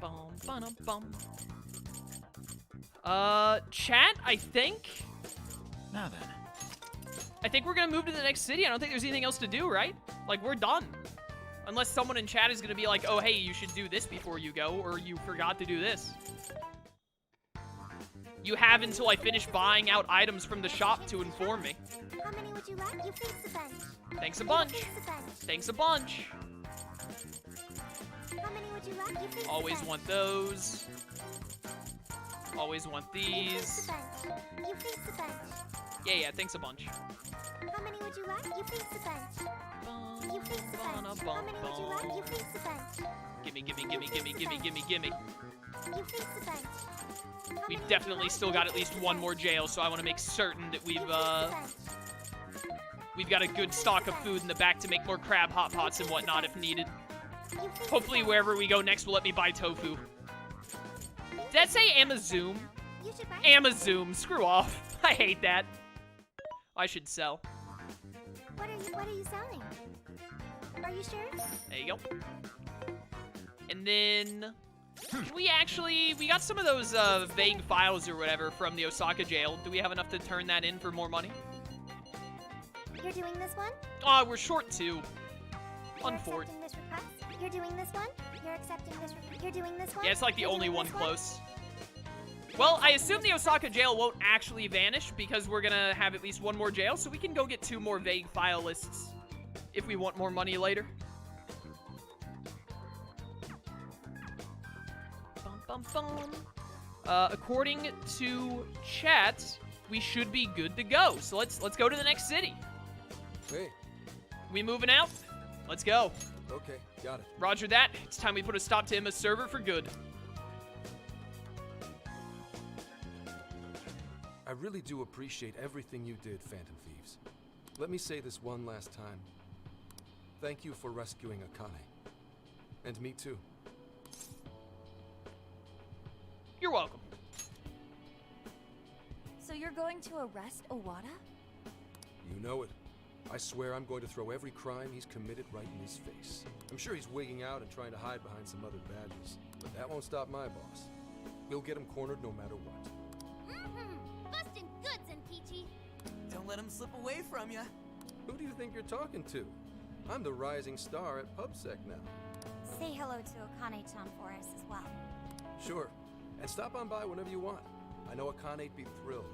Bum, bum, bum. Chat, I think Now then. I think we're gonna move to the next city. I don't think there's anything else to do, right? Like, we're done. Unless someone in chat is gonna be like, oh, hey, you should do this before you go, or you forgot to do this. You have until I finish buying out items from the shop to inform me. How many would you like? You face a bunch. Thanks a bunch. Thanks a bunch. How many would you like? You face Always a bunch. want those. Always want these. You face a bunch. Yeah, thanks a bunch. How many would you like? You face a bunch. You face a bunch. How many would you like? You face a bunch. Gimme, gimme, gimme, gimme, gimme, gimme, gimme. You face a bunch. How We've many definitely would you still like? got You at least face a one bunch. more jail, so I want to make certain that You face a bunch. we've got a good stock of food in the back to make more crab hot pots and whatnot if needed. You face a Hopefully bunch. wherever we go next will let me buy tofu. Did that say Amazoom? You should buy Amazoom, screw off. I hate that. I should sell. What are you selling? Are you sure? There you go. And then we got some of those vague files or whatever from the Osaka jail. Do we have enough to turn that in for more money? You're doing this one? Oh, we're short 2. You're Unfort. accepting this request? You're doing this one? You're accepting this You're doing this one? Yeah, it's like the You're only doing one this close. Well, I assume the Osaka jail won't actually vanish because we're gonna have at least one more jail, so we can go get 2 more vague file lists if we want more money later. Bum, bum, bum. According to chat, we should be good to go. So let's go to the next city. Hey, We moving out? Let's go. okay, got it. Roger that. It's time we put a stop to Emma's server for good. I really do appreciate everything you did, Phantom Thieves. Let me say this one last time. Thank you for rescuing Akane. And me too. You're welcome. So you're going to arrest Owada? You know it. I swear I'm going to throw every crime he's committed right in his face. I'm sure he's wigging out and trying to hide behind some other badges, but that won't stop my boss. We'll get him cornered no matter what. Busting goods, Zenkichi. Don't let him slip away from you. Who do you think you're talking to? I'm the rising star at PubSec now. Say hello to Akane-chan for us as well. Sure. And stop on by whenever you want. I know Akane'd be thrilled.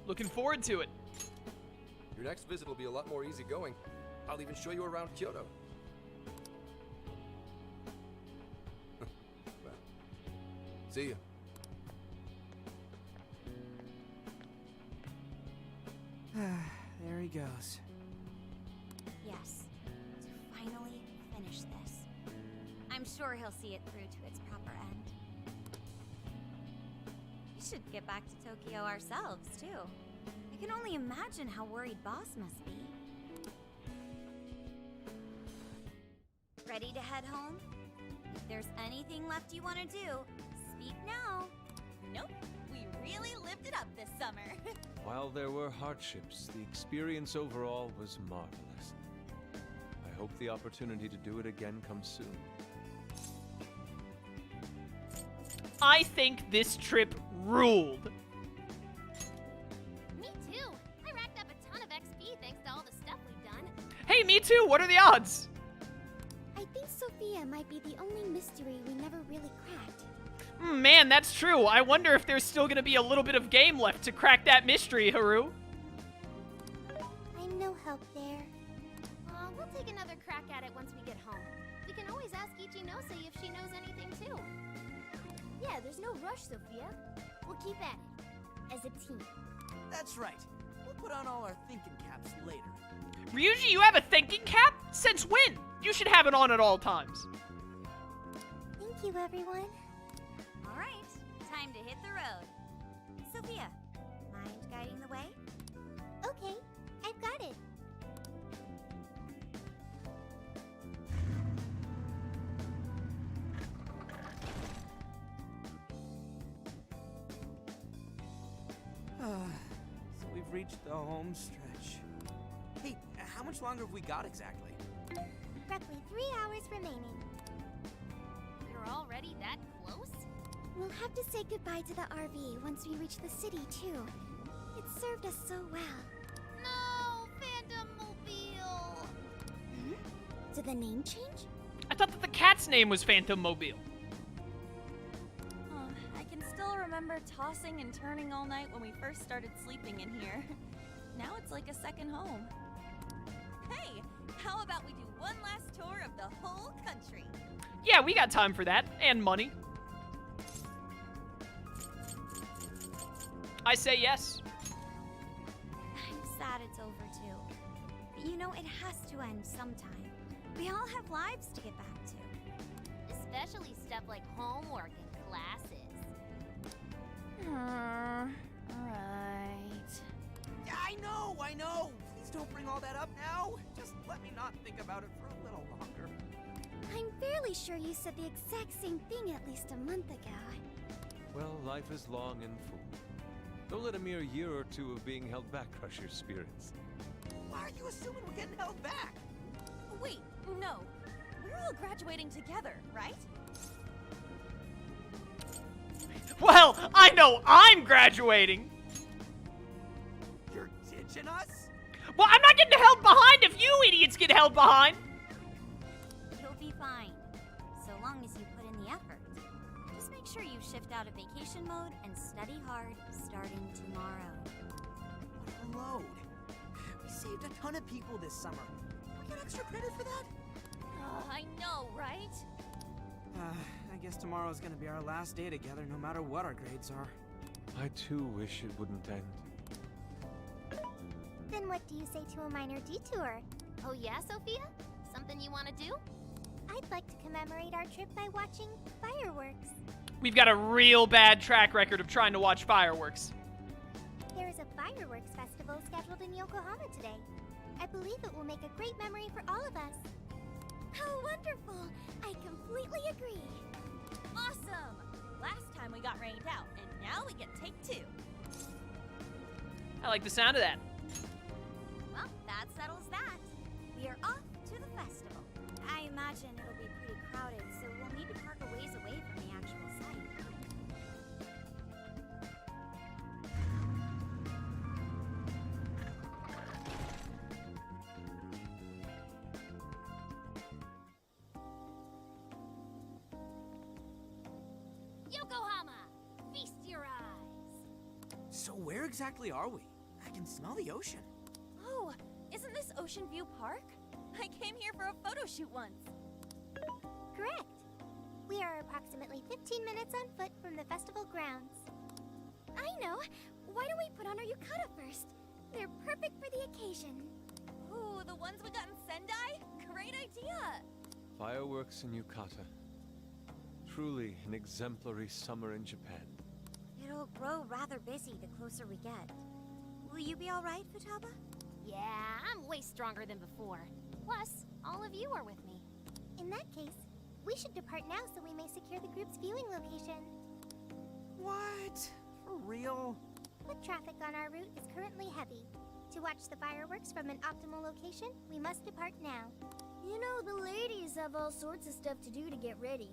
Looking forward to it. Your next visit will be a lot more easygoing. I'll even show you around Kyoto. Well, see ya. There he goes. Yes, to finally finish this. I'm sure he'll see it through to its proper end. We should get back to Tokyo ourselves, too. I can only imagine how worried Boss must be. Ready to head home? If there's anything left you want to do, speak now. Nope, we really lived it up this summer. While there were hardships, the experience overall was marvelous. I hope the opportunity to do it again comes soon. I think this trip ruled. Me too. I racked up a ton of XP thanks to all the stuff we've done. Hey, me too. What are the odds? I think Sophia might be the only mystery we never really cracked. Man, that's true. I wonder if there's still gonna be a little bit of game left to crack that mystery, Haru. I'm no help there. We'll take another crack at it once we get home. We can always ask Ichinose if she knows anything too. Yeah, there's no rush, Sophia. We'll keep at it. As a team. That's right. We'll put on all our thinking caps later. Ryuji, you have a thinking cap? Since when? You should have it on at all times. Thank you, everyone. All right, time to hit the road. Sophia, mind guiding the way? Okay, I've got it. So we've reached the home stretch. Hey, how much longer have we got exactly? Roughly 3 hours remaining. We're already that close? We'll have to say goodbye to the RV once we reach the city, too. It served us so well. No, Phantom Mobile! Did the name change? I thought that the cat's name was Phantom Mobile. Oh, I can still remember tossing and turning all night when we first started sleeping in here. Now it's like a second home. Hey, how about we do one last tour of the whole country? Yeah, we got time for that. And money. I say yes. I'm sad it's over, too. But you know, it has to end sometime. We all have lives to get back to. Especially stuff like homework and classes. Alright. I know! Please don't bring all that up now. Just let me not think about it for a little longer. I'm fairly sure you said the exact same thing at least a month ago. Well, life is long and full. Don't let a mere year or two of being held back crush your spirits. Why are you assuming we're getting held back? Wait, no. We're all graduating together, right? Well, I know I'm graduating. You're ditching us? Well, I'm not getting held behind if you idiots get held behind. You'll be fine, so long as you put in the effort. Just make sure you shift out of vacation mode and study hard starting tomorrow. What a load. We saved a ton of people this summer. We get extra credit for that? I know, right? I guess tomorrow's gonna be our last day together, no matter what our grades are. I too wish it wouldn't end. Then what do you say to a minor detour? Oh yeah, Sophia? Something you want to do? I'd like to commemorate our trip by watching fireworks. We've got a real bad track record of trying to watch fireworks. There is a fireworks festival scheduled in Yokohama today. I believe it will make a great memory for all of us. How wonderful! I completely agree. Awesome! Last time we got rained out, and now we get take two. I like the sound of that. Well, that settles that. We are off to the festival. I imagine it'll be pretty crowded, so we'll need to park a ways away from the actual site. Yokohama! Feast your eyes! So where exactly are we? I can smell the ocean. Oh, isn't this Ocean View Park? I came here for a photo shoot once. Correct. We are approximately 15 minutes on foot from the festival grounds. I know. Why don't we put on our yukata first? They're perfect for the occasion. Ooh, the ones we got in Sendai? Great idea! Fireworks in Yukata. Truly an exemplary summer in Japan. It'll grow rather busy the closer we get. Will you be all right, Futaba? Yeah, I'm way stronger than before. Plus, all of you are with me. In that case, we should depart now so we may secure the group's viewing location. What? For real? Foot traffic on our route is currently heavy. To watch the fireworks from an optimal location, we must depart now. You know, the ladies have all sorts of stuff to do to get ready.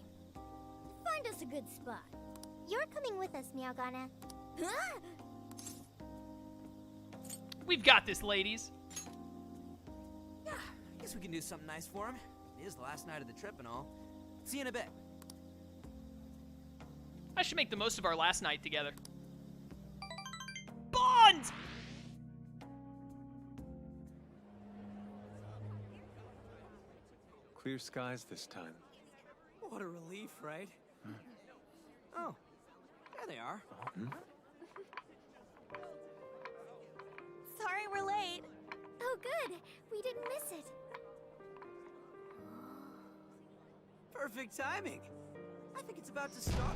Find us a good spot. You're coming with us, Meowgana. Huh? We've got this, ladies. Yeah, I guess we can do something nice for him. It is the last night of the trip and all. See you in a bit. I should make the most of our last night together. Bond! Clear skies this time. What a relief, right? Oh, there they are. Sorry we're late. Oh, good. We didn't miss it. Perfect timing. I think it's about to start.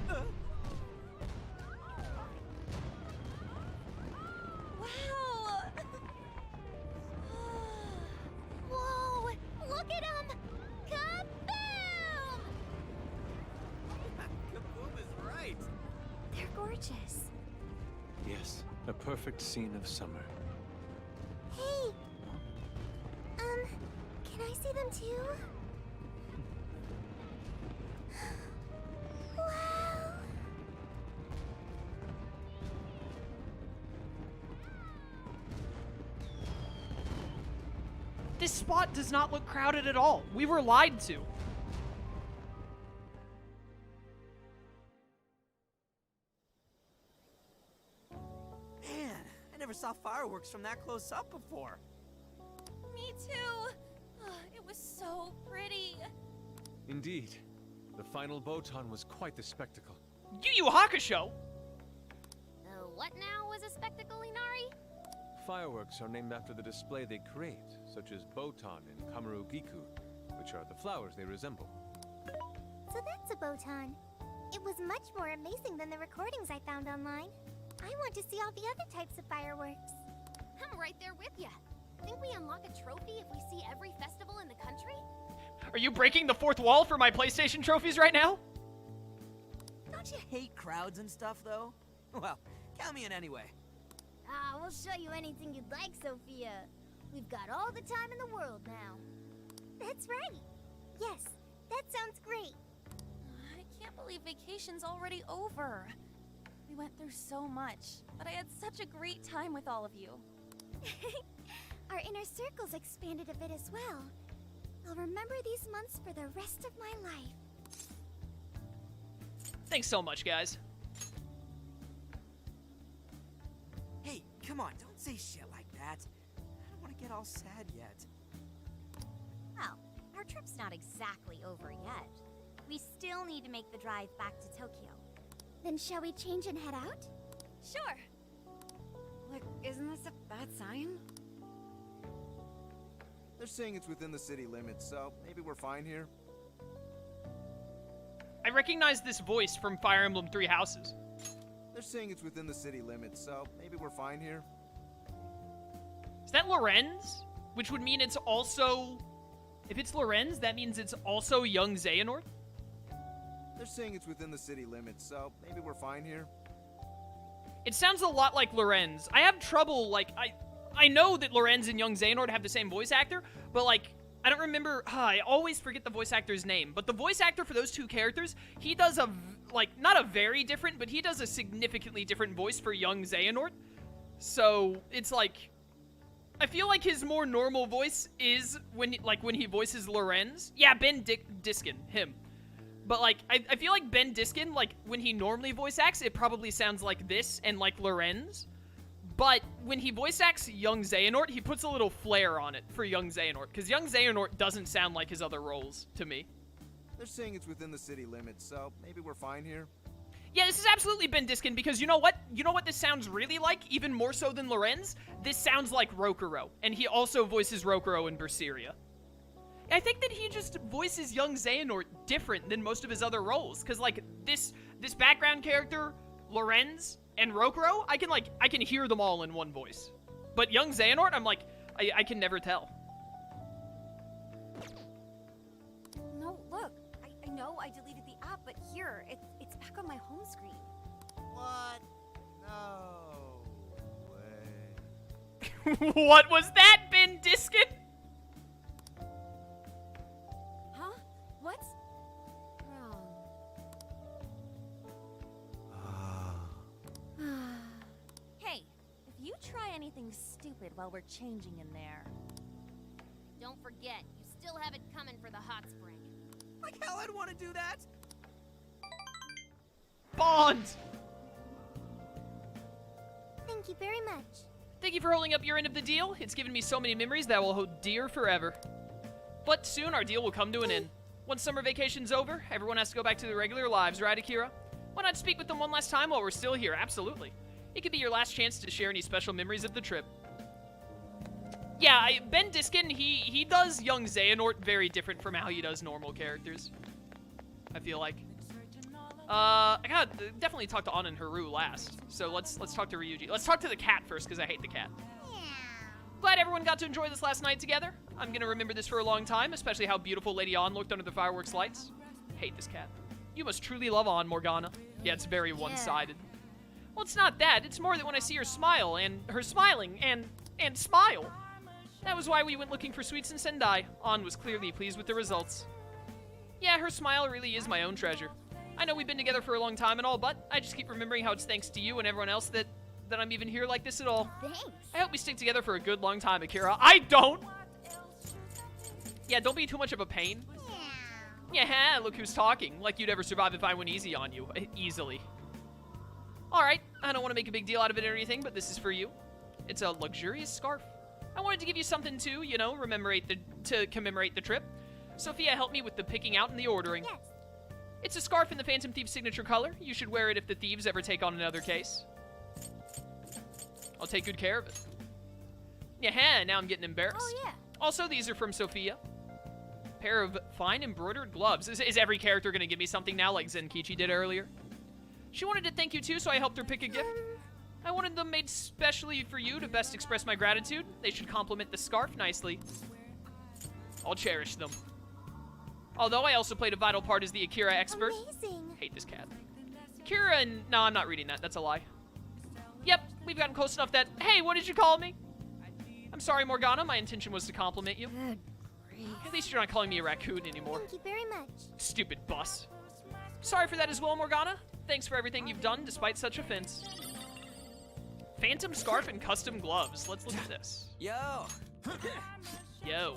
Wow! Whoa! Look at them! Kaboom! Kaboom is right. They're gorgeous. Yes, a perfect scene of summer. Hey! Can I see them too? spot does not look crowded at all. We were lied to. Man, I never saw fireworks from that close up before. Me too. It was so pretty. Indeed. The final Botan was quite the spectacle. Yu Yu Hakusho? What now was a spectacle, Inari? Fireworks are named after the display they create, such as Botan and Kamaru Giku, which are the flowers they resemble. So that's a Botan. It was much more amazing than the recordings I found online. I want to see all the other types of fireworks. I'm right there with ya. Think we unlock a trophy if we see every festival in the country? Are you breaking the fourth wall for my PlayStation trophies right now? Don't you hate crowds and stuff, though? Well, count me in anyway. We'll show you anything you'd like, Sophia. We've got all the time in the world now. That's right. Yes, that sounds great. I can't believe vacation's already over. We went through so much, but I had such a great time with all of you. Our inner circles expanded a bit as well. I'll remember these months for the rest of my life. Thanks so much, guys. Hey, come on, don't say shit like that. I don't want to get all sad yet. Well, our trip's not exactly over yet. We still need to make the drive back to Tokyo. Then shall we change and head out? Sure. Look, isn't this a bad sign? They're saying it's within the city limits, so maybe we're fine here. I recognize this voice from Fire Emblem Three Houses. They're saying it's within the city limits, so maybe we're fine here. Is that Lorenz? Which would mean it's also... If it's Lorenz, that means it's also young Xehanort? They're saying it's within the city limits, so maybe we're fine here. It sounds a lot like Lorenz. I have trouble, like, I know that Lorenz and young Xehanort have the same voice actor, but, like, I don't remember... I always forget the voice actor's name. But the voice actor for those two characters, he does a, like, not a very different, but he does a significantly different voice for young Xehanort. So, it's like... I feel like his more normal voice is when he voices Lorenz. Yeah, Ben Diskin, him. But, like, I feel like Ben Diskin, like, when he normally voice acts, it probably sounds like this and like Lorenz. But when he voice acts young Xehanort, he puts a little flair on it for young Xehanort. Because young Xehanort doesn't sound like his other roles to me. They're saying it's within the city limits, so maybe we're fine here. Yeah, this is absolutely Ben Diskin, because you know what? You know what this sounds really like, even more so than Lorenz? This sounds like Rokuro, and he also voices Rokuro in Berseria. I think that he just voices young Xehanort different than most of his other roles, because, like, this background character, Lorenz, and Rokuro, I can hear them all in one voice. But young Xehanort, I'm like, I can never tell. No, look. I know I deleted the app, but here, it's back on my home screen. What? No way. What was that, Ben Diskin? Huh? What's wrong? Hey, if you try anything stupid while we're changing in there... Don't forget, you still have it coming for the hot spring. Like hell I'd want to do that. Bond! Thank you very much. Thank you for holding up your end of the deal. It's given me so many memories that I will hold dear forever. But soon our deal will come to an end. Once summer vacation's over, everyone has to go back to their regular lives, right, Akira? Why not speak with them one last time while we're still here? Absolutely. It could be your last chance to share any special memories of the trip. Yeah, Ben Diskin, he does young Xehanort very different from how he does normal characters. I feel like. I gotta definitely talk to Anna and Haru last. So let's talk to Ryuji. Let's talk to the cat first, because I hate the cat. Glad everyone got to enjoy this last night together. I'm gonna remember this for a long time, especially how beautiful Lady Ann looked under the fireworks lights. Hate this cat. You must truly love Ann, Morgana. Yeah, it's very one-sided. Well, it's not that. It's more that when I see her smile, and her smiling, and smile. That was why we went looking for sweets in Sendai. Ann was clearly pleased with the results. Yeah, her smile really is my own treasure. I know we've been together for a long time and all, but I just keep remembering how it's thanks to you and everyone else that I'm even here like this at all. Thanks. I hope we stick together for a good long time, Akira. I don't! Yeah, don't be too much of a pain. Yeah, look who's talking. Like you'd ever survive if I went easy on you. Easily. Alright, I don't want to make a big deal out of it or anything, but this is for you. It's a luxurious scarf. I wanted to give you something to, you know, to commemorate the trip. Sophia helped me with the picking out and the ordering. Yes. It's a scarf in the Phantom Thieves signature color. You should wear it if the thieves ever take on another case. I'll take good care of it. Yeah, now I'm getting embarrassed. Oh, yeah. Also, these are from Sophia. Pair of fine embroidered gloves. Is every character going to give me something now like Zenkichi did earlier? She wanted to thank you too, so I helped her pick a gift. I wanted them made specially for you to best express my gratitude. They should complement the scarf nicely. I'll cherish them. Although I also played a vital part as the Akira expert. Amazing. Hate this cat. Akira and... No, I'm not reading that. That's a lie. Yep, we've gotten close enough that... Hey, what did you call me? I'm sorry, Morgana. My intention was to compliment you. Good grief. At least you're not calling me a raccoon anymore. Thank you very much. Stupid bus. Sorry for that as well, Morgana. Thanks for everything you've done despite such offense. Phantom scarf and custom gloves. Let's look at this. Yo. Yo.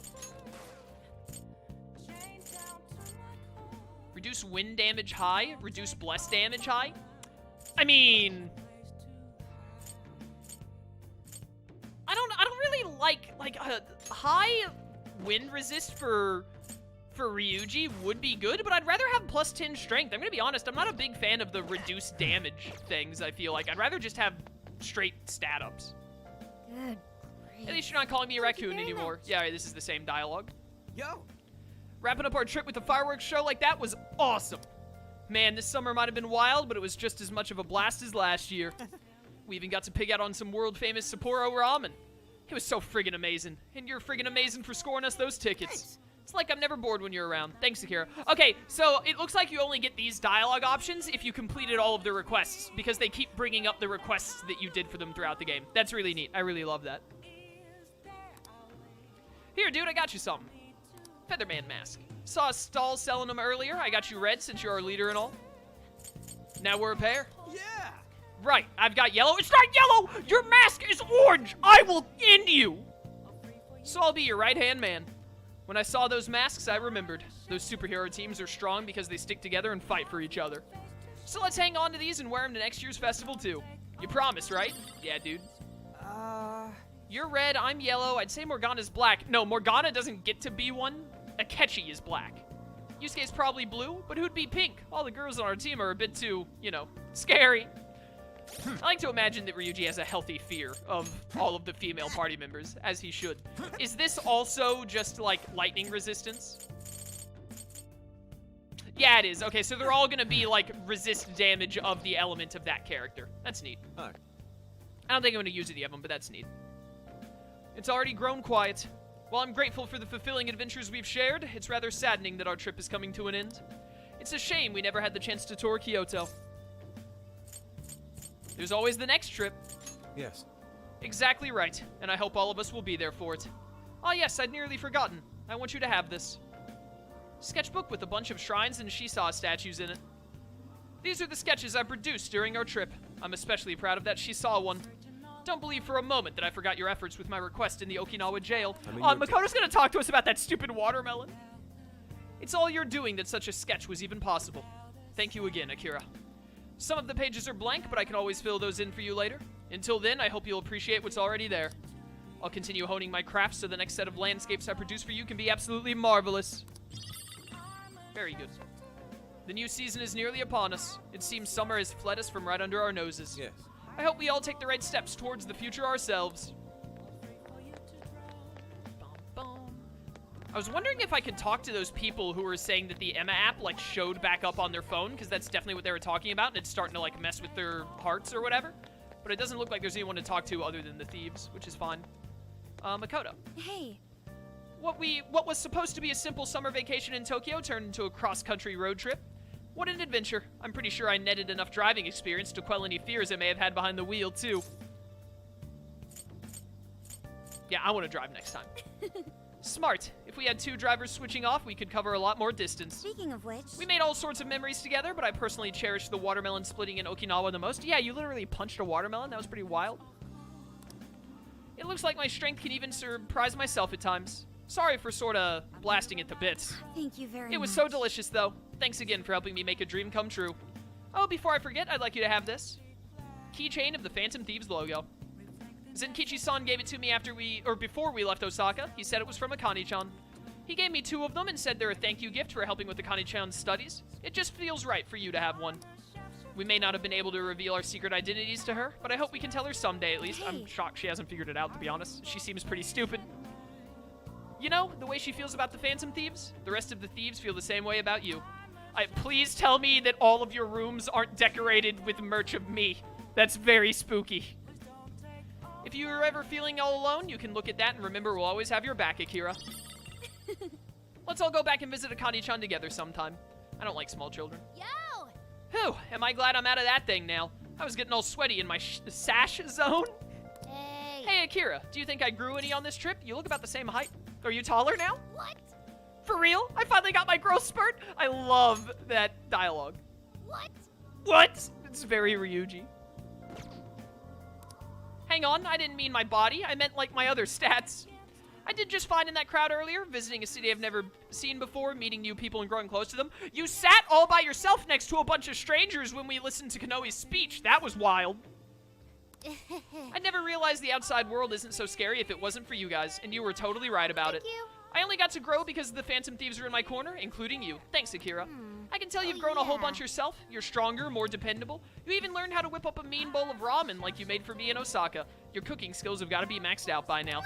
Reduce wind damage high. Reduce bless damage high. I mean... I don't really like a high wind resist for Ryuji would be good, but I'd rather have plus 10 strength. I'm gonna be honest, I'm not a big fan of the reduced damage things, I feel like. I'd rather just have straight stat ups. Good grief. At least you're not calling me a Thank you raccoon very anymore. much. Yeah, this is the same dialogue. Yo. Wrapping up our trip with a fireworks show like that was awesome. Man, this summer might have been wild, but it was just as much of a blast as last year. We even got to pig out on some world-famous Sapporo ramen. It was so friggin' amazing. And you're friggin' amazing for scoring us those tickets. Thanks. It's like I'm never bored when you're around. Thanks, Akira. Okay, so it looks like you only get these dialogue options if you completed all of the requests, because they keep bringing up the requests that you did for them throughout the game. That's really neat. I really love that. Here, dude, I got you something. Featherman mask. Saw a stall selling them earlier. I got you red since you're our leader and all. Now we're a pair. Yeah. Right, I've got yellow. It's not yellow! Your mask is orange! I will end you! So I'll be your right-hand man. When I saw those masks, I remembered. Those superhero teams are strong because they stick together and fight for each other. So let's hang on to these and wear them to next year's festival, too. You promise, right? Yeah, dude. You're red, I'm yellow. I'd say Morgana's black. No, Morgana doesn't get to be one. Akechi is black. Yusuke's probably blue, but who'd be pink? All the girls on our team are a bit too, you know, scary. I like to imagine that Ryuji has a healthy fear of all of the female party members, as he should. Is this also just, like, lightning resistance? Yeah, it is. Okay, so they're all gonna be, like, resist damage of the element of that character. That's neat. Hi. I don't think I'm gonna use any of them, but that's neat. It's already grown quiet. While I'm grateful for the fulfilling adventures we've shared, it's rather saddening that our trip is coming to an end. It's a shame we never had the chance to tour Kyoto. There's always the next trip. Yes. Exactly right, and I hope all of us will be there for it. Ah yes, I'd nearly forgotten. I want you to have this. Sketchbook with a bunch of shrines and Shisaw statues in it. These are the sketches I produced during our trip. I'm especially proud of that Shisaw one. Don't believe for a moment that I forgot your efforts with my request in the Okinawa jail. Makoto's gonna talk to us about that stupid watermelon. It's all you're doing that such a sketch was even possible. Thank you again, Akira. Some of the pages are blank, but I can always fill those in for you later. Until then, I hope you'll appreciate what's already there. I'll continue honing my craft so the next set of landscapes I produce for you can be absolutely marvelous. Very good. The new season is nearly upon us. It seems summer has fled us from right under our noses. Yes. I hope we all take the right steps towards the future ourselves. I was wondering if I could talk to those people who were saying that the Emma app, like, showed back up on their phone, because that's definitely what they were talking about, and it's starting to, like, mess with their hearts or whatever. But it doesn't look like there's anyone to talk to other than the thieves, which is fine. Makoto. Hey. What was supposed to be a simple summer vacation in Tokyo turned into a cross-country road trip. What an adventure. I'm pretty sure I netted enough driving experience to quell any fears I may have had behind the wheel, too. Yeah, I want to drive next time. Smart. If we had two drivers switching off, we could cover a lot more distance. Speaking of which... We made all sorts of memories together, but I personally cherish the watermelon splitting in Okinawa the most. Yeah, you literally punched a watermelon? That was pretty wild. It looks like my strength can even surprise myself at times. Sorry for sorta blasting it to bits. Thank you very much. It was so delicious, though. Thanks again for helping me make a dream come true. Oh, before I forget, I'd like you to have this. Keychain of the Phantom Thieves logo. Zenkichi-san gave it to me before we left Osaka. He said it was from Akane-chan. He gave me 2 of them and said they're a thank you gift for helping with Akane-chan's studies. It just feels right for you to have one. We may not have been able to reveal our secret identities to her, but I hope we can tell her someday at least. I'm shocked she hasn't figured it out, to be honest. She seems pretty stupid. You know, the way she feels about the Phantom Thieves, the rest of the thieves feel the same way about you. Please tell me that all of your rooms aren't decorated with merch of me. That's very spooky. If you are ever feeling all alone, you can look at that and remember we'll always have your back, Akira. Let's all go back and visit Akane-chan together sometime. I don't like small children. Yo! Whew, am I glad I'm out of that thing now. I was getting all sweaty in my sash zone. Hey. Hey, Akira, do you think I grew any on this trip? You look about the same height. Are you taller now? What? For real? I finally got my growth spurt? I love that dialogue. What? What? It's very Ryuji. Hang on, I didn't mean my body. I meant, like, my other stats. I did just fine in that crowd earlier, visiting a city I've never seen before, meeting new people and growing close to them. You sat all by yourself next to a bunch of strangers when we listened to Konoe's speech. That was wild. I never realized the outside world isn't so scary if it wasn't for you guys, and you were totally right about it. Thank you. I only got to grow because the Phantom Thieves are in my corner, including you. Thanks, Akira. I can tell you've grown a whole bunch yourself. You're stronger, more dependable. You even learned how to whip up a mean bowl of ramen like you made for me in Osaka. Your cooking skills have got to be maxed out by now.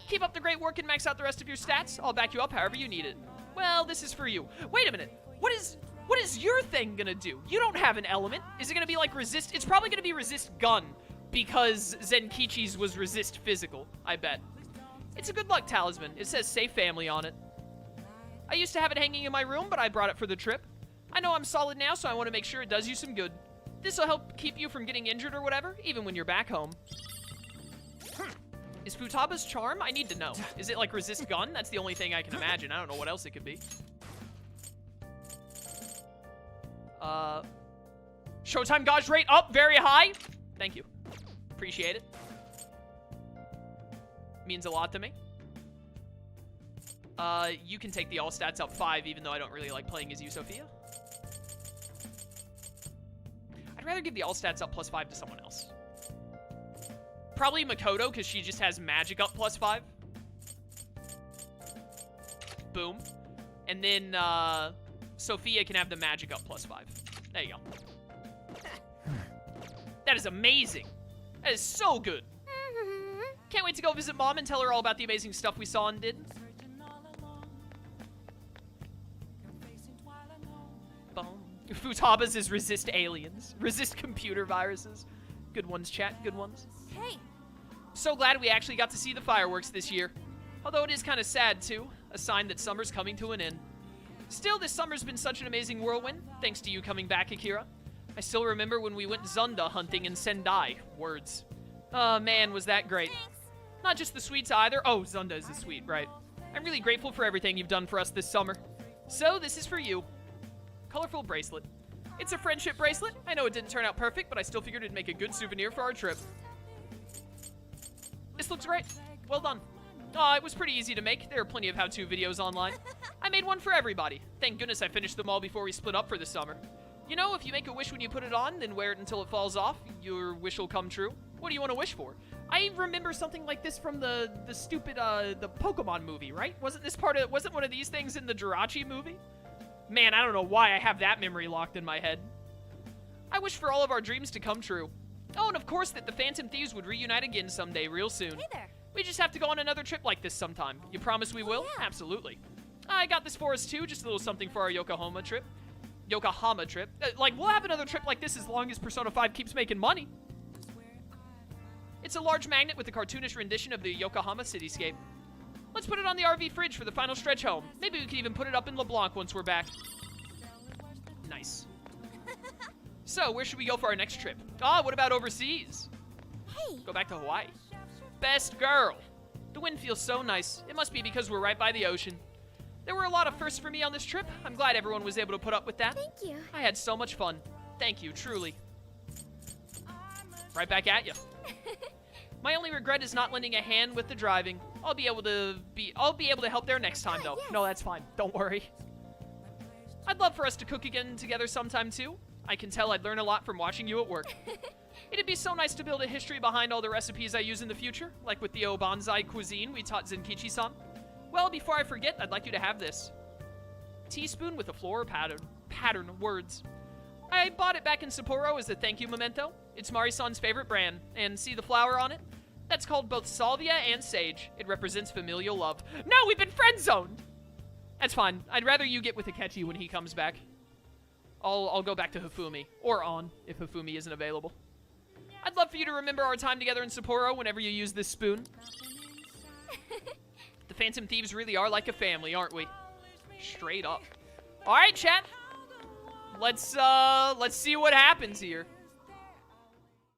Keep up the great work and max out the rest of your stats. I'll back you up however you need it. Well, this is for you. Wait a minute. What is your thing gonna do? You don't have an element. Is it gonna be like resist? It's probably gonna be resist gun because Zenkichi's was resist physical, I bet. It's a good luck talisman. It says safe family on it. I used to have it hanging in my room, but I brought it for the trip. I know I'm solid now, so I want to make sure it does you some good. This will help keep you from getting injured or whatever, even when you're back home. Is Futaba's charm? I need to know. Is it like resist gun? That's the only thing I can imagine. I don't know what else it could be. Showtime gauge rate up very high. Thank you. Appreciate it. Means a lot to me. You can take the all stats up 5, even though I don't really like playing as you, Sophia. I'd rather give the all stats up +5 to someone else. Probably Makoto, because she just has magic up +5. Boom. And then, Sophia can have the magic up +5. There you go. That is amazing. That is so good. Can't wait to go visit Mom and tell her all about the amazing stuff we saw and did. Boom. Futaba's is resist aliens. Resist computer viruses. Good ones, chat. Good ones. Hey, So glad we actually got to see the fireworks this year. Although it is kind of sad, too. A sign that summer's coming to an end. Still, this summer's been such an amazing whirlwind, thanks to you coming back, Akira. I still remember when we went Zunda hunting in Sendai. Words. Oh, man, was that great. Not just the sweets either. Oh, Zunda is a sweet, right. I'm really grateful for everything you've done for us this summer. So, this is for you. Colorful bracelet. It's a friendship bracelet. I know it didn't turn out perfect, but I still figured it'd make a good souvenir for our trip. This looks great. Well done. It was pretty easy to make. There are plenty of how-to videos online. I made one for everybody. Thank goodness I finished them all before we split up for the summer. You know, if you make a wish when you put it on, then wear it until it falls off, your wish will come true. What do you want to wish for? I remember something like this from the stupid, the Pokemon movie, right? Wasn't one of these things in the Jirachi movie? Man, I don't know why I have that memory locked in my head. I wish for all of our dreams to come true. Oh, and of course that the Phantom Thieves would reunite again someday real soon. Hey there. We just have to go on another trip like this sometime. You promise we will? yeah. Absolutely. I got this for us too, just a little something for our Yokohama trip. We'll have another trip like this as long as Persona 5 keeps making money. It's a large magnet with a cartoonish rendition of the Yokohama cityscape. Let's put it on the RV fridge for the final stretch home. Maybe we can even put it up in LeBlanc once we're back. Nice. So, where should we go for our next trip? What about overseas? Hey, Go back to Hawaii. Best girl. The wind feels so nice. It must be because we're right by the ocean. There were a lot of firsts for me on this trip. I'm glad everyone was able to put up with that. thank you. I had so much fun. Thank you, truly. Right back at you. My only regret is not lending a hand with the driving. I'll be able to help there next time, though. yes. No, that's fine. Don't worry. I'd love for us to cook again together sometime, too. I can tell I'd learn a lot from watching you at work. It'd be so nice to build a history behind all the recipes I use in the future, like with the Obanzai cuisine we taught Zenkichi-san. Well, before I forget, I'd like you to have this. Teaspoon with a floral pattern words. I bought it back in Sapporo as a thank you memento. It's Mari-san's favorite brand, and see the flower on it? That's called both salvia and sage. It represents familial love. No, we've been friend-zoned! That's fine. I'd rather you get with Akechi when he comes back. I'll go back to Hifumi, or On, if Hifumi isn't available. I'd love for you to remember our time together in Sapporo whenever you use this spoon. The Phantom Thieves really are like a family, aren't we? Straight up. Alright, chat. Let's see what happens here.